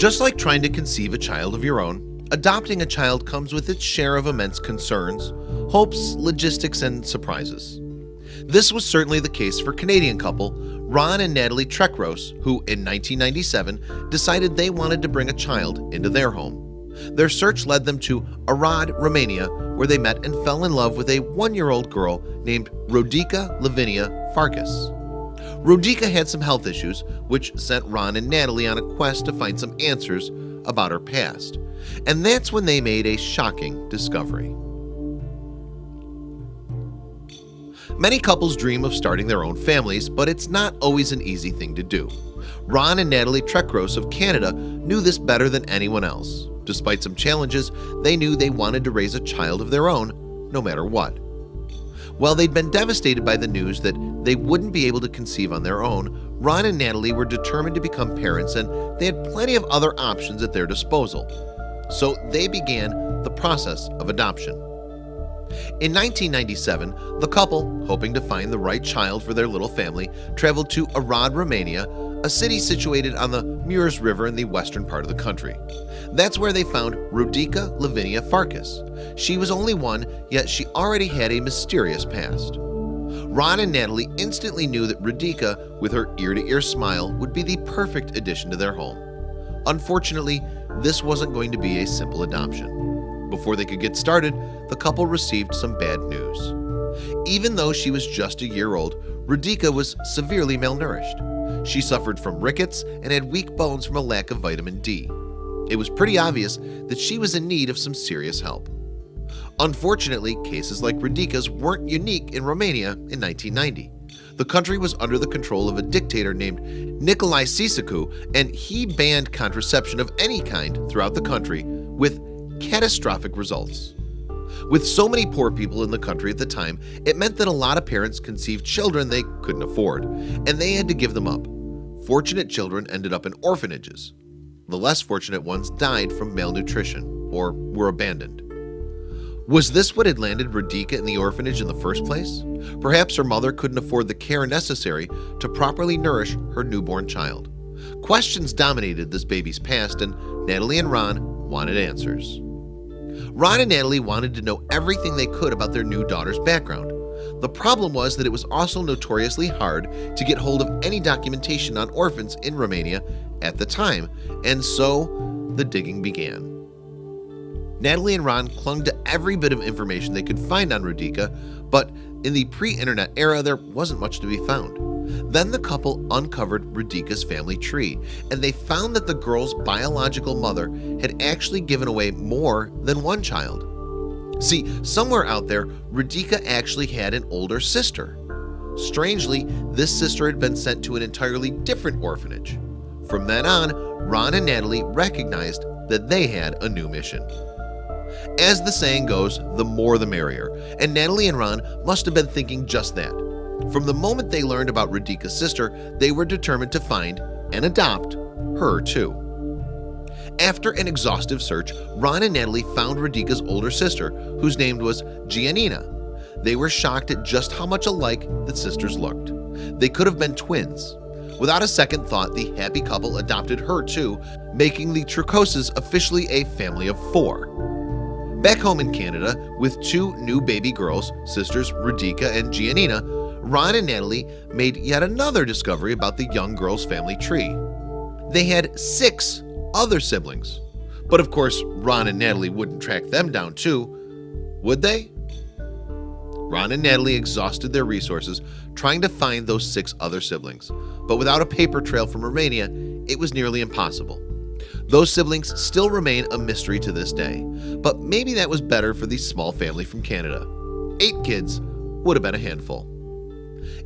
Just like trying to conceive a child of your own, adopting a child comes with its share of immense concerns, hopes, logistics, and surprises. This was certainly the case for Canadian couple Ron and Natalie Trekros, who in 1997 decided they wanted to bring a child into their home. Their search led them to Arad, Romania, where they met and fell in love with a 1-year-old girl named Rodica Lavinia Farkas. Rodica had some health issues, which sent Ron and Natalie on a quest to find some answers about her past. And that's when they made a shocking discovery. Many couples dream of starting their own families, but it's not always an easy thing to do. Ron and Natalie Trekros of Canada knew this better than anyone else. Despite some challenges, they knew they wanted to raise a child of their own, no matter what. While they'd been devastated by the news that they wouldn't be able to conceive on their own, Ron and Natalie were determined to become parents, and they had plenty of other options at their disposal. So they began the process of adoption. In 1997, the couple, hoping to find the right child for their little family, traveled to Arad, Romania, a city situated on the Mureș River in the western part of the country. That's where they found Rodica Lavinia Farkas. She was only 1, yet she already had a mysterious past. Ron and Natalie instantly knew that Rodica, with her ear-to-ear smile, would be the perfect addition to their home. Unfortunately, this wasn't going to be a simple adoption. Before they could get started, the couple received some bad news. Even though she was just a year old, Rodica was severely malnourished. She suffered from rickets and had weak bones from a lack of vitamin D. It was pretty obvious that she was in need of some serious help. Unfortunately, cases like Rodica's weren't unique in Romania in 1990. The country was under the control of a dictator named Nicolae Ceausescu, and he banned contraception of any kind throughout the country, with catastrophic results. With so many poor people in the country at the time, it meant that a lot of parents conceived children they couldn't afford, and they had to give them up. Fortunate children ended up in orphanages. The less fortunate ones died from malnutrition or were abandoned. Was this what had landed Rodica in the orphanage in the first place? Perhaps her mother couldn't afford the care necessary to properly nourish her newborn child. Questions dominated this baby's past, and Natalie and Ron wanted answers. Ron and Natalie wanted to know everything they could about their new daughter's background. The problem was that it was also notoriously hard to get hold of any documentation on orphans in Romania at the time, and so the digging began. Natalie and Ron clung to every bit of information they could find on Rodica, but in the pre-internet era, there wasn't much to be found. Then the couple uncovered Rodica's family tree, and they found that the girl's biological mother had actually given away more than one child. See, somewhere out there, Rodica actually had an older sister. Strangely, this sister had been sent to an entirely different orphanage. From then on, Ron and Natalie recognized that they had a new mission. As the saying goes, the more the merrier, and Natalie and Ron must have been thinking just that. From the moment they learned about Rodica's sister, they were determined to find and adopt her too. After an exhaustive search, Ron and Natalie found Rodica's older sister, whose name was Giannina. They were shocked at just how much alike the sisters looked. They could have been twins. Without a second thought, the happy couple adopted her too, making the Trekoses officially a family of 4. Back home in Canada, with 2 new baby girls, sisters Rodica and Giannina, Ron and Natalie made yet another discovery about the young girl's family tree. They had 6 other siblings. But of course, Ron and Natalie wouldn't track them down too, would they? Ron and Natalie exhausted their resources trying to find those 6 other siblings, but without a paper trail from Romania, it was nearly impossible. Those siblings still remain a mystery to this day, but maybe that was better for the small family from Canada. 8 kids would have been a handful.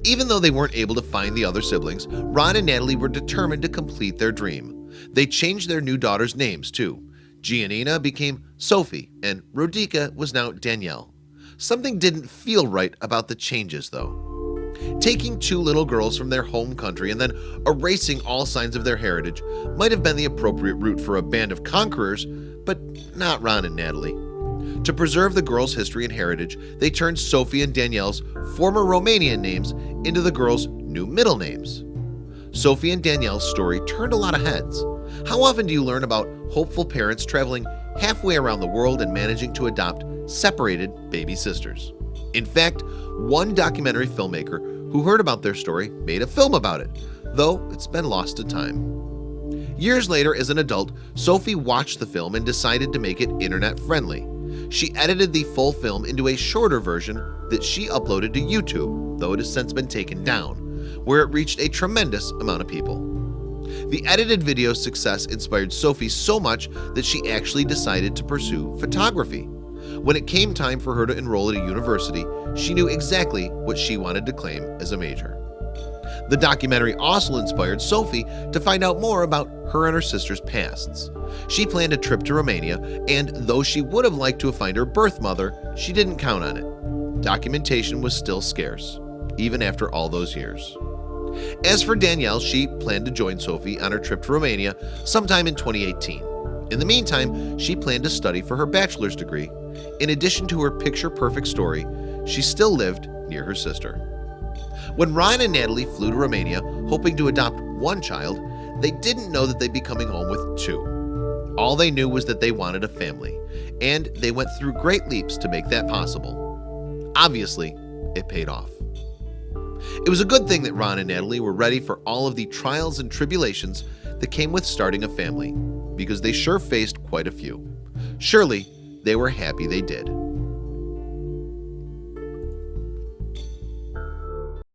Even though they weren't able to find the other siblings, Ron and Natalie were determined to complete their dream. They changed their new daughters' names too. Giannina became Sophie, and Rodica was now Danielle. Something didn't feel right about the changes though. Taking 2 little girls from their home country and then erasing all signs of their heritage might have been the appropriate route for a band of conquerors, but not Ron and Natalie. To preserve the girls' history and heritage, they turned Sophie and Danielle's former Romanian names into the girls' new middle names. Sophie and Danielle's story turned a lot of heads. How often do you learn about hopeful parents traveling halfway around the world and managing to adopt separated baby sisters? In fact, one documentary filmmaker who heard about their story made a film about it, though it's been lost to time. Years later, as an adult, Sophie watched the film and decided to make it internet-friendly. She edited the full film into a shorter version that she uploaded to YouTube, though it has since been taken down, where it reached a tremendous amount of people. The edited video's success inspired Sophie so much that she actually decided to pursue photography. When it came time for her to enroll at a university, she knew exactly what she wanted to claim as a major. The documentary also inspired Sophie to find out more about her and her sister's pasts. She planned a trip to Romania, and though she would have liked to find her birth mother, she didn't count on it. Documentation was still scarce, even after all those years. As for Danielle, she planned to join Sophie on her trip to Romania sometime in 2018. In the meantime, she planned to study for her bachelor's degree. In addition to her picture-perfect story, she still lived near her sister. When Ron and Natalie flew to Romania, hoping to adopt one child, they didn't know that they'd be coming home with two. All they knew was that they wanted a family, and they went through great leaps to make that possible. Obviously, it paid off. It was a good thing that Ron and Natalie were ready for all of the trials and tribulations that came with starting a family, because they sure faced quite a few. Surely, they were happy they did.